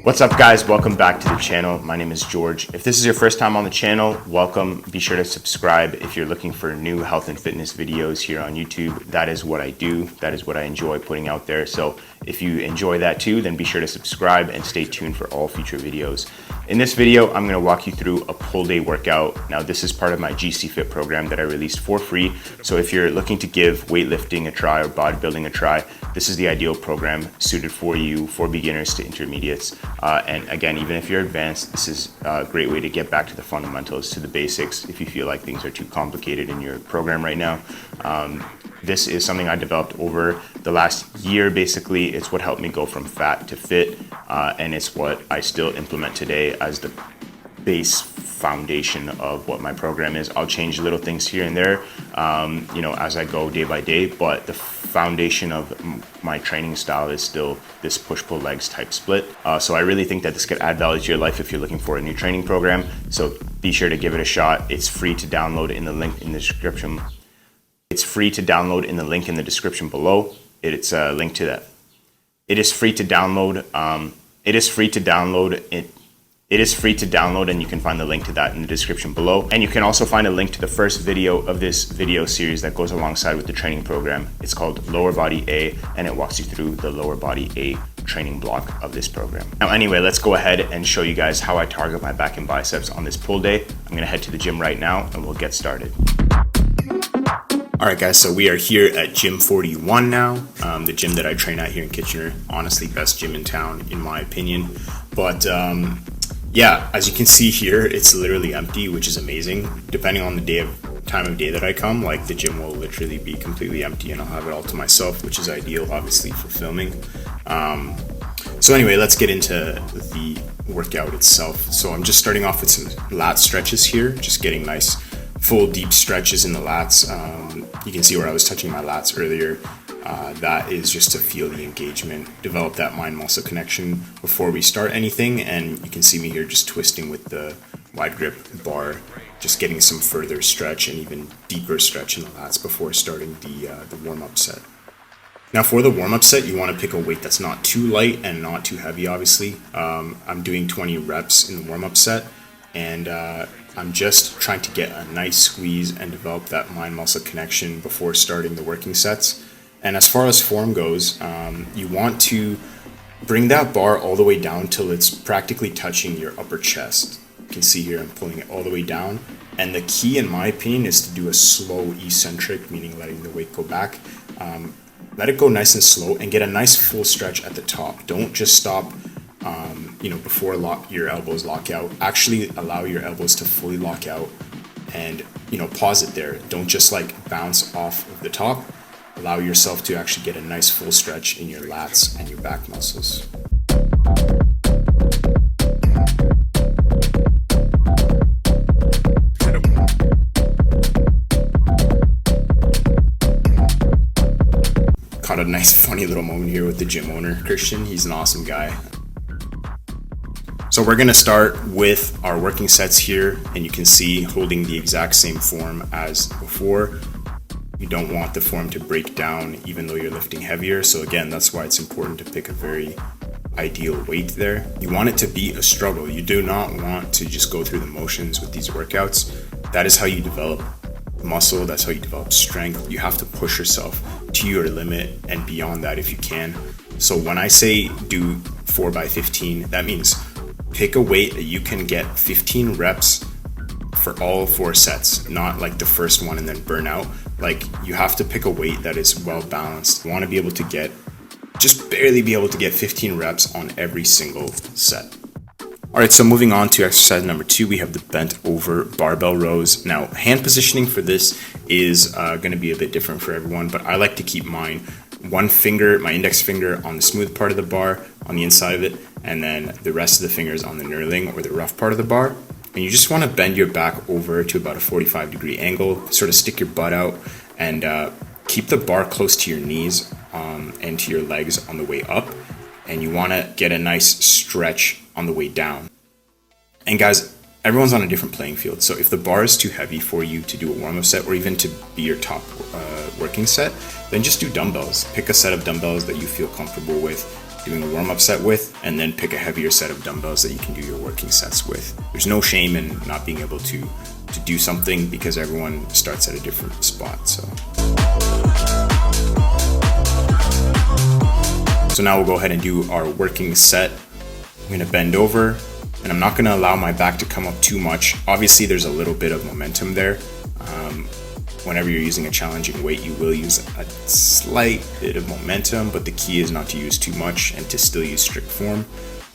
What's up guys, welcome back to the channel. My name is George. If this is your first time on the channel, welcome. Be sure to subscribe if you're looking for new health and fitness videos here on YouTube. That is what I do. That is what I enjoy putting out there. So if you enjoy that too, then be sure to subscribe and stay tuned for all future videos. In this video, I'm gonna walk you through a pull day workout. Now this is part of my GC Fit program that I released for free. So if you're looking to give weightlifting a try or bodybuilding a try, this is the ideal program suited for you, for beginners to intermediates. And again, even if you're advanced, this is a great way to get back to the fundamentals, to the basics, if you feel like things are too complicated in your program right now. This is something I developed over the last year, basically. It's what helped me go from fat to fit, and it's what I still implement today as the base foundation of what my program is. I'll change little things here and there, as I go day by day, but the foundation of my training style is still this push-pull legs type split. So I really think that this could add value to your life if you're looking for a new training program. So be sure to give it a shot. It's free to download in the link in the description. It's free to download in the link in the description below. It's a link to that. It is free to download. It is free to download, and you can find the link to that in the description below. And you can also find a link to the first video of this video series that goes alongside with the training program. It's called Lower Body A, and it walks you through the lower body A training block of this program. Now anyway, let's go ahead and show you guys how I target my back and biceps on this pull day. I'm gonna head to the gym right now and we'll get started. All right guys, so we are here at Gym 41 now, the gym that I train at here in Kitchener. Honestly, best gym in town in my opinion. But yeah, as you can see here, it's literally empty, which is amazing. Depending on the time of day that I come, like the gym will literally be completely empty and I'll have it all to myself, which is ideal obviously for filming. So anyway, let's get into the workout itself. So I'm just starting off with some lat stretches here, just getting nice full deep stretches in the lats. You can see where I was touching my lats earlier. That is just to feel the engagement, develop that mind-muscle connection before we start anything. And you can see me here just twisting with the wide grip bar, just getting some further stretch and even deeper stretch in the lats before starting the warm-up set. Now for the warm-up set, you want to pick a weight that's not too light and not too heavy, obviously. I'm doing 20 reps in the warm-up set, and I'm just trying to get a nice squeeze and develop that mind-muscle connection before starting the working sets. And as far as form goes, you want to bring that bar all the way down till it's practically touching your upper chest. You can see here I'm pulling it all the way down. And the key, in my opinion, is to do a slow eccentric, meaning letting the weight go back. Let it go nice and slow and get a nice full stretch at the top. Don't just stop before your elbows lock out. Actually allow your elbows to fully lock out and pause it there. Don't just like bounce off of the top. Allow yourself to actually get a nice full stretch in your lats and your back muscles. Caught a nice funny little moment here with the gym owner, Christian. He's an awesome guy. So we're gonna start with our working sets here, and you can see holding the exact same form as before. You don't want the form to break down even though you're lifting heavier. So again, that's why it's important to pick a very ideal weight there. You want it to be a struggle. You do not want to just go through the motions with these workouts. That is how you develop muscle. That's how you develop strength. You have to push yourself to your limit and beyond that if you can. So when I say do 4x15, that means pick a weight that you can get 15 reps for all 4 sets, not like the first one and then burn out. Like, you have to pick a weight that is well balanced. You want to be able to just barely be able to get 15 reps on every single set. All right, so moving on to exercise number 2, we have the bent over barbell rows. Now, hand positioning for this is going to be a bit different for everyone, but I like to keep mine one finger, my index finger, on the smooth part of the bar, on the inside of it, and then the rest of the fingers on the knurling or the rough part of the bar. And you just want to bend your back over to about a 45-degree angle, sort of stick your butt out, and keep the bar close to your knees and to your legs on the way up. And you want to get a nice stretch on the way down. And guys, everyone's on a different playing field. So if the bar is too heavy for you to do a warm-up set or even to be your top working set, then just do dumbbells. Pick a set of dumbbells that you feel comfortable with. doing a warm-up set with, and then pick a heavier set of dumbbells that you can do your working sets with. There's no shame in not being able to do something, because everyone starts at a different spot. So now we'll go ahead and do our working set. I'm gonna bend over, and I'm not gonna allow my back to come up too much. Obviously there's a little bit of momentum there. Whenever you're using a challenging weight, you will use a slight bit of momentum, but the key is not to use too much and to still use strict form.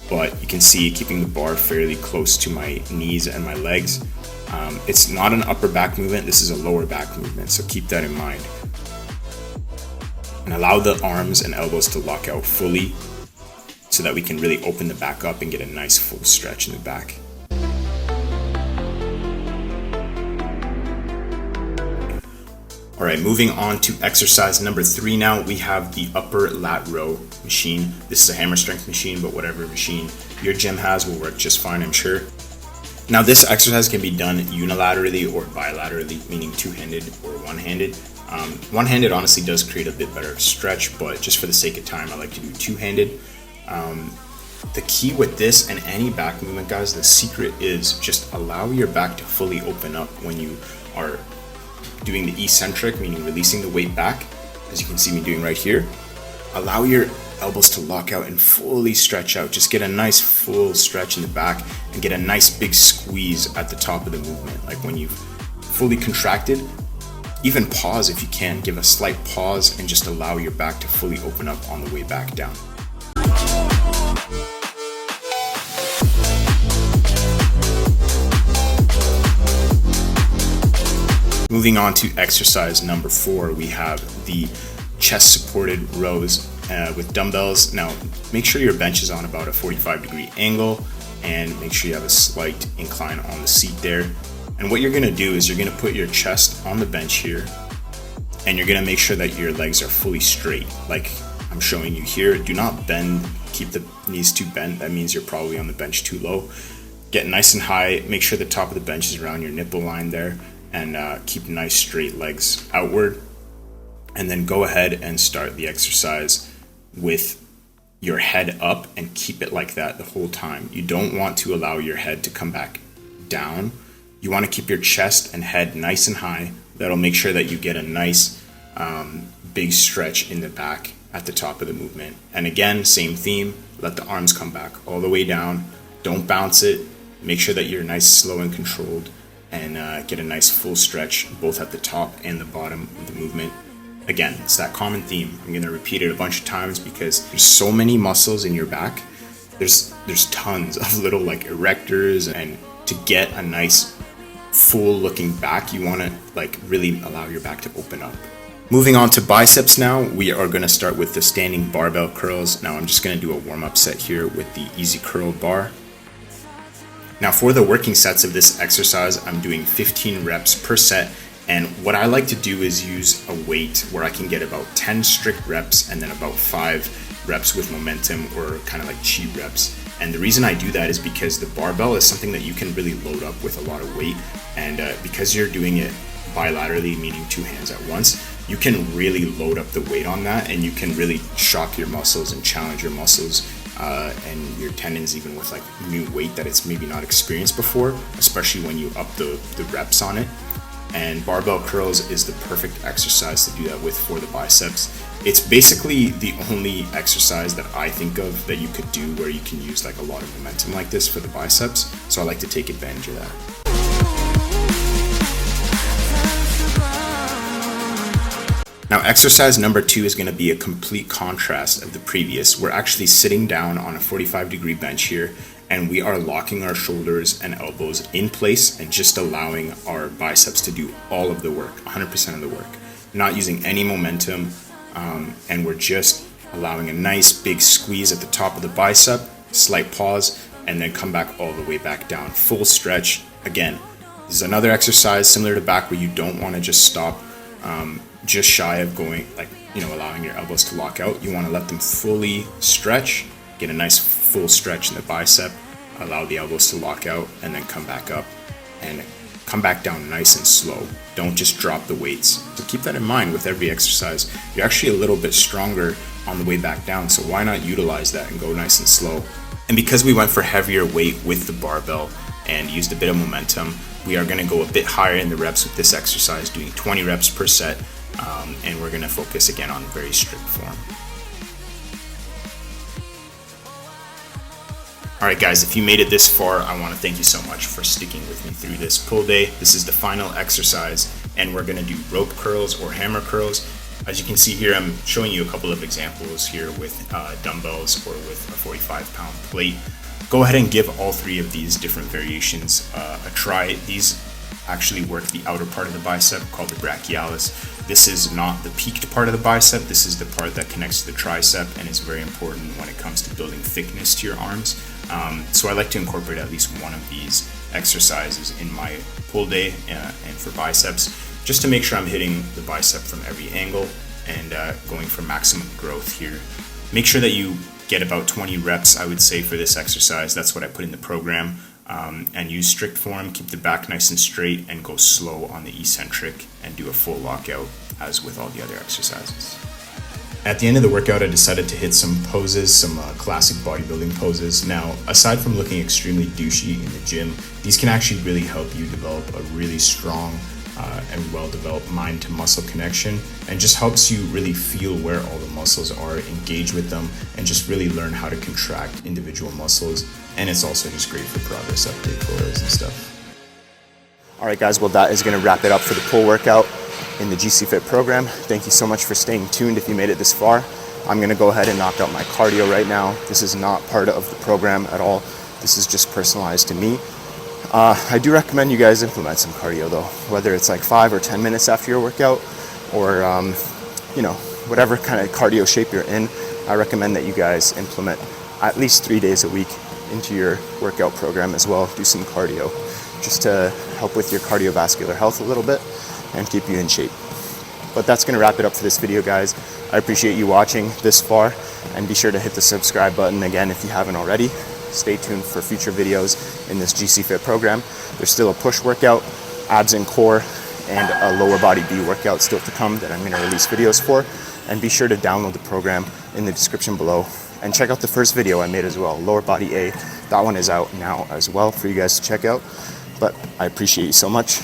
But you can see, keeping the bar fairly close to my knees and my legs. It's not an upper back movement, this is a lower back movement, so keep that in mind. And allow the arms and elbows to lock out fully so that we can really open the back up and get a nice full stretch in the back. All right, moving on to exercise number 3 now. We have the upper lat row machine. This is a hammer strength machine, but whatever machine your gym has will work just fine, I'm sure. Now this exercise can be done unilaterally or bilaterally, meaning two-handed or one-handed. One-handed honestly does create a bit better stretch, but just for the sake of time, I like to do two-handed. The key with this and any back movement, guys, the secret is just allow your back to fully open up when you are doing the eccentric, meaning releasing the weight back, as you can see me doing right here. Allow your elbows to lock out and fully stretch out. Just get a nice full stretch in the back and get a nice big squeeze at the top of the movement. Like when you've fully contracted, even pause if you can, give a slight pause and just allow your back to fully open up on the way back down. Moving on to exercise number 4, we have the chest supported rows with dumbbells. Now make sure your bench is on about a 45-degree angle, and make sure you have a slight incline on the seat there. And what you're gonna do is you're gonna put your chest on the bench here, and you're gonna make sure that your legs are fully straight, like I'm showing you here. Do not bend, keep the knees too bent. That means you're probably on the bench too low. Get nice and high, make sure the top of the bench is around your nipple line there, and keep nice straight legs outward. And then go ahead and start the exercise with your head up and keep it like that the whole time. You don't want to allow your head to come back down. You want to keep your chest and head nice and high. That'll make sure that you get a nice big stretch in the back at the top of the movement. And again, same theme, let the arms come back all the way down. Don't bounce it. Make sure that you're nice, slow and controlled, and get a nice full stretch both at the top and the bottom of the movement. Again, it's that common theme. I'm gonna repeat it a bunch of times because there's so many muscles in your back. There's tons of little like erectors, and to get a nice full looking back, you wanna like really allow your back to open up. Moving on to biceps now, we are gonna start with the standing barbell curls. Now I'm just gonna do a warm-up set here with the easy curl bar. Now for the working sets of this exercise, I'm doing 15 reps per set, and what I like to do is use a weight where I can get about 10 strict reps and then about 5 reps with momentum, or kind of like cheat reps. And the reason I do that is because the barbell is something that you can really load up with a lot of weight, and because you're doing it bilaterally, meaning 2 hands at once, you can really load up the weight on that, and you can really shock your muscles and challenge your muscles and your tendons, even with like new weight that it's maybe not experienced before, especially when you up the reps on it. And barbell curls is the perfect exercise to do that with for the biceps. It's basically the only exercise that I think of that you could do where you can use like a lot of momentum like this for the biceps, so I like to take advantage of that. Now exercise number 2 is going to be a complete contrast of the previous. We're actually sitting down on a 45-degree bench here, and we are locking our shoulders and elbows in place and just allowing our biceps to do all of the work, 100% of the work. Not using any momentum, and we're just allowing a nice big squeeze at the top of the bicep, slight pause, and then come back all the way back down. Full stretch. Again, this is another exercise similar to back where you don't want to just stop just shy of going, like, allowing your elbows to lock out. You want to let them fully stretch, get a nice full stretch in the bicep, allow the elbows to lock out, and then come back up and come back down nice and slow. Don't just drop the weights. So keep that in mind with every exercise. You're actually a little bit stronger on the way back down, so why not utilize that and go nice and slow? And because we went for heavier weight with the barbell and used a bit of momentum, we are going to go a bit higher in the reps with this exercise, doing 20 reps per set, and we're going to focus again on very strict form. Alright guys, if you made it this far, I want to thank you so much for sticking with me through this pull day. This is the final exercise, and we're going to do rope curls or hammer curls. As you can see here, I'm showing you a couple of examples here with dumbbells or with a 45-pound plate. Go ahead and give all three of these different variations a try. These actually work the outer part of the bicep called the brachialis. This is not the peaked part of the bicep. This is the part that connects to the tricep and is very important when it comes to building thickness to your arms. So I like to incorporate at least one of these exercises in my pull day and for biceps, just to make sure I'm hitting the bicep from every angle and going for maximum growth here. Make sure that you get about 20 reps, I would say, for this exercise. That's what I put in the program. And use strict form, keep the back nice and straight, and go slow on the eccentric and do a full lockout as with all the other exercises. At the end of the workout, I decided to hit some poses, some classic bodybuilding poses. Now, aside from looking extremely douchey in the gym, these can actually really help you develop a really strong and well-developed mind to muscle connection, and just helps you really feel where all the muscles are, engage with them, and just really learn how to contract individual muscles. And it's also just great for progress update photos and stuff. All right guys, well that is going to wrap it up for the pull workout in the GC Fit program. Thank you so much for staying tuned if you made it this far. I'm going to go ahead and knock out my cardio right now. This is not part of the program at all. This is just personalized to me. I do recommend you guys implement some cardio though, whether it's like 5 or 10 minutes after your workout, or you know, whatever kind of cardio shape you're in. I recommend that you guys implement at least 3 days a week into your workout program as well. Do some cardio just to help with your cardiovascular health a little bit and keep you in shape. But that's going to wrap it up for this video, guys. I appreciate you watching this far, and be sure to hit the subscribe button again if you haven't already. Stay tuned for future videos in this GC Fit program. There's still a push workout, abs and core, and a lower body B workout still to come that I'm going to release videos for. And be sure to download the program in the description below, and check out the first video I made as well, lower body A. That one is out now as well for you guys to check out. But I appreciate you so much,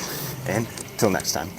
and till next time.